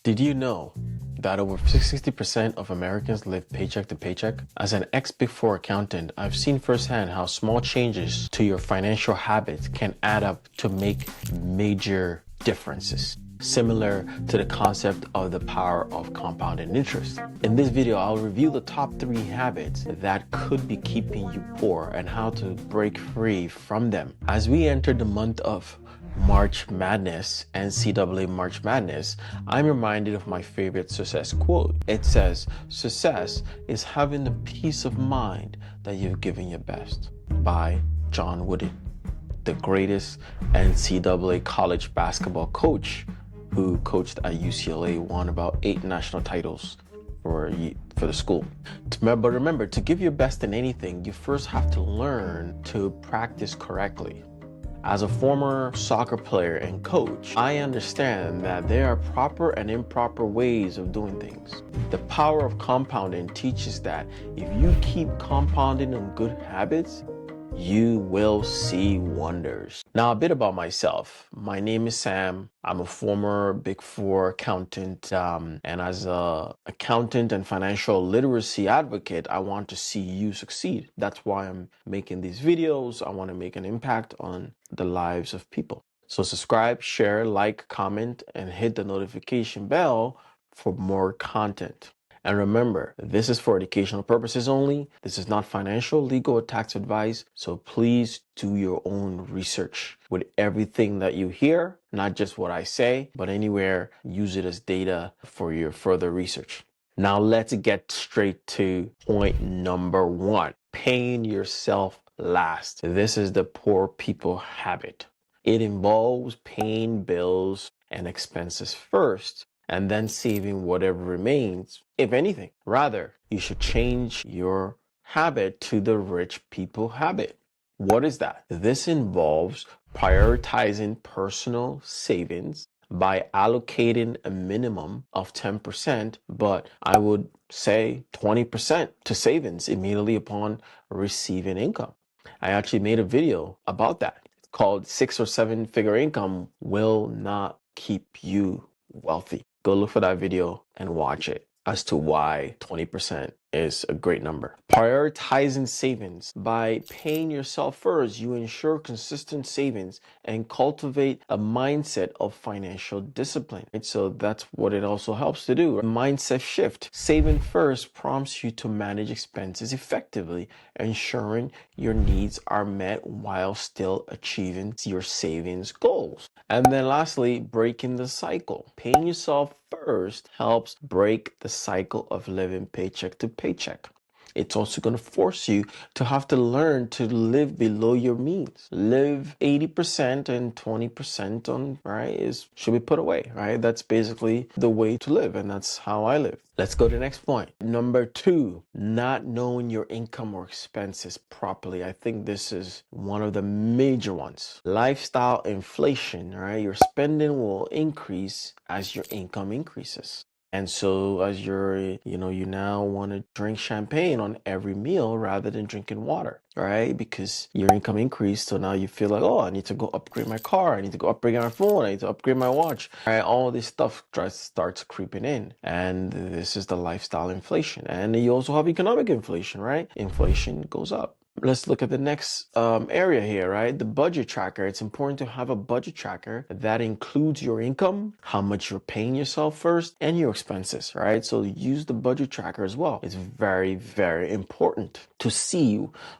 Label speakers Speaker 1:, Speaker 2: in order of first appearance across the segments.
Speaker 1: Did you know that over 60% of Americans live paycheck to paycheck? As an ex-Big Four accountant, I've seen firsthand how small changes to your financial habits can add up to make major differences. Similar to the concept of the power of compounded interest. In this video, I'll review the top 3 habits that could be keeping you poor and how to break free from them. As we enter the month of March Madness, NCAA March Madness, I'm reminded of my favorite success quote. It says, "Success is having the peace of mind that you've given your best," by John Wooden, the greatest NCAA college basketball coach who coached at UCLA, won about 8 national titles for the school. But remember, to give your best in anything, you first have to learn to practice correctly. As a former soccer player and coach, I understand that there are proper and improper ways of doing things. The power of compounding teaches that if you keep compounding on good habits, you will see wonders. Now, a bit about myself. My name is Sam. I'm a former Big Four accountant, and as an accountant and financial literacy advocate, I want to see you succeed. That's why I'm making these videos. I want to make an impact on the lives of people. So subscribe, share, like, comment, and hit the notification bell for more content. And remember, this is for educational purposes only. This is not financial, legal, or tax advice. So please do your own research with everything that you hear, not just what I say, but anywhere, use it as data for your further research. Now let's get straight to point number 1. Paying yourself last. This is the poor people habit. It involves paying bills and expenses first, and then saving whatever remains, if anything. Rather, you should change your habit to the rich people habit. What is that? This involves prioritizing personal savings by allocating a minimum of 10%, but I would say 20% to savings immediately upon receiving income. I actually made a video about that. It's called 6 or 7 figure income will not keep you wealthy. Go look for that video and watch it as to why 20% is a great number. Prioritizing savings. By paying yourself first, you ensure consistent savings and cultivate a mindset of financial discipline. Right? So that's what it also helps to do. A mindset shift. Saving first prompts you to manage expenses effectively, ensuring your needs are met while still achieving your savings goals. And then lastly, breaking the cycle. Paying yourself first helps break the cycle of living paycheck to paycheck. It's also going to force you to have to learn to live below your means. Live 80% and 20% on, right, should be put away, right? That's basically the way to live, and that's how I live. Let's go to the next point. Number 2, not knowing your income or expenses properly. I think this is one of the major ones. Lifestyle inflation, right? Your spending will increase as your income increases. And so as you now want to drink champagne on every meal rather than drinking water, right? Because your income increased. So now you feel like, oh, I need to go upgrade my car. I need to go upgrade my phone. I need to upgrade my watch, right? All this stuff starts creeping in. And this is the lifestyle inflation. And you also have economic inflation, right? Inflation goes up. Let's look at the next area here, right? The budget tracker. It's important to have a budget tracker that includes your income, how much you're paying yourself first, and your expenses, right? So use the budget tracker as well. It's very, very important to see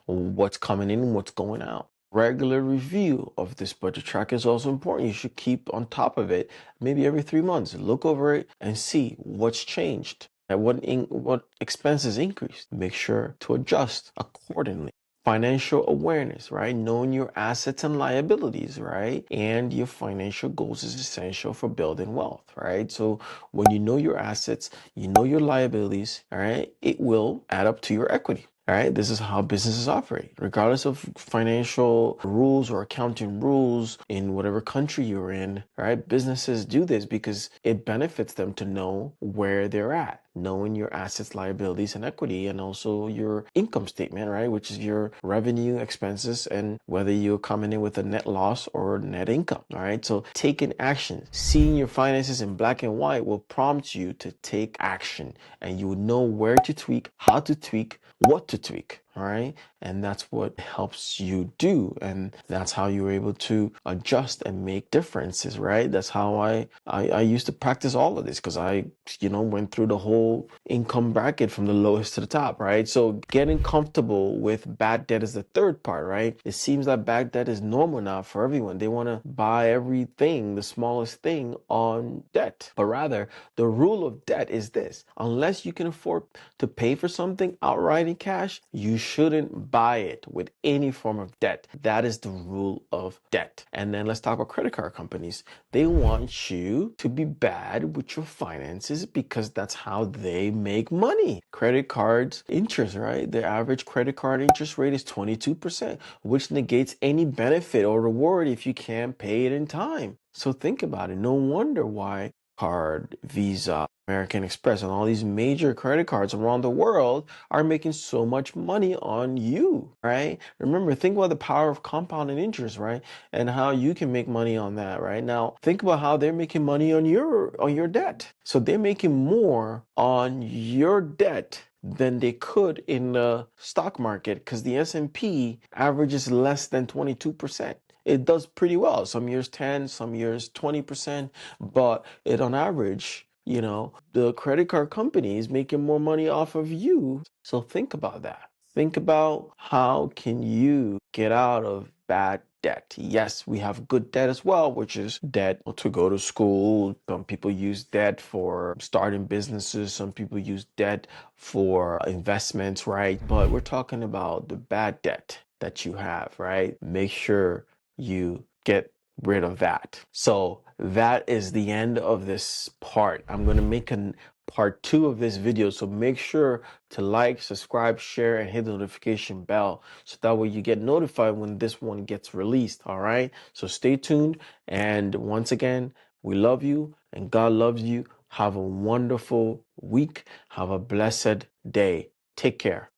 Speaker 1: what's coming in and what's going out. Regular review of this budget tracker is also important. You should keep on top of it, maybe every 3 months. Look over it and see what's changed and what expenses increased. Make sure to adjust accordingly. Financial awareness, right? Knowing your assets and liabilities, right? And your financial goals is essential for building wealth, right? So when you know your assets, you know your liabilities, all right, it will add up to your equity. All right, this is how businesses operate. Regardless of financial rules or accounting rules in whatever country you're in, all right, businesses do this because it benefits them to know where they're at, knowing your assets, liabilities, and equity, and also your income statement, right, which is your revenue, expenses, and whether you're coming in with a net loss or net income. All right, so taking action, seeing your finances in black and white will prompt you to take action, and you will know where to tweak, how to tweak, what to tweak. All right. And that's what helps you do. And that's how you're able to adjust and make differences, right? That's how I used to practice all of this because I, went through the whole income bracket from the lowest to the top, right? So getting comfortable with bad debt is the third part, right? It seems like bad debt is normal now for everyone. They want to buy everything, the smallest thing on debt. But rather, the rule of debt is this: unless you can afford to pay for something outright in cash, you shouldn't buy it with any form of debt. That is the rule of debt. And then let's talk about credit card companies. They want you to be bad with your finances because that's how they make money. Credit cards interest, right? The average credit card interest rate is 22%, which negates any benefit or reward if you can't pay it in time. So think about it. No wonder why Card, Visa, American Express, and all these major credit cards around the world are making so much money on you, right? Remember, think about the power of compounding interest, right? And how you can make money on that, right? Now, think about how they're making money on your debt. So they're making more on your debt than they could in the stock market because the S&P averages less than 22%. It does pretty well. Some years 10, some years 20%, but it on average, the credit card company is making more money off of you. So think about that. Think about how can you get out of bad debt. Yes, we have good debt as well, which is debt to go to school. Some people use debt for starting businesses. Some people use debt for investments, right? But we're talking about the bad debt that you have, right? Make sure you get rid of that. So that is the end of this part. I'm going to make a part 2 of this video. So make sure to like, subscribe, share, and hit the notification bell so that way you get notified when this one gets released. All right. So stay tuned. And once again, we love you and God loves you. Have a wonderful week. Have a blessed day. Take care.